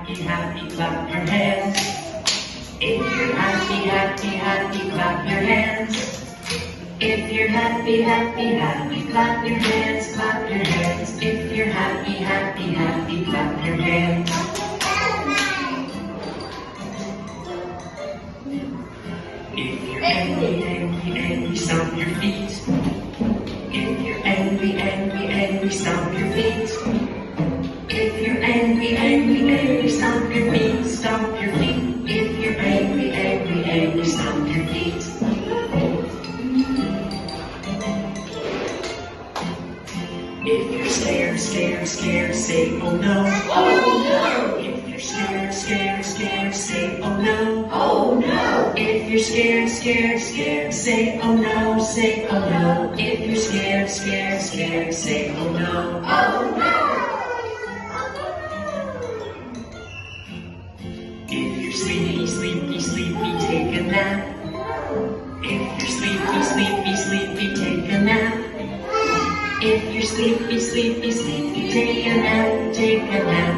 happy, happy, clap your hands. If you're happy, happy, happy, clap your hands. If you're happy, happy, happy, clap your hands, clap your hands. If you're happy, happy, happy, clap your hands. If you're angry, angry, angry, stomp your feet. If you're angry, angry, angry, stomp your feet. If you're angry, angry, angry, stomp your feet, stomp your feet. If you're angry, angry, angry, stomp your feet. If you're scared, scared, scared, say oh no. Oh no! If you're scared, scared, scared, say oh no. Oh no! If you're scared, scared, scared, say oh no, say oh no. If you're scared, scared, scared, say oh no. Oh no! If you're sleepy, sleepy, sleepy, take a nap. If you're sleepy, sleepy, sleepy, take a nap. If you're sleepy, sleepy, sleepy, take a nap, take a nap.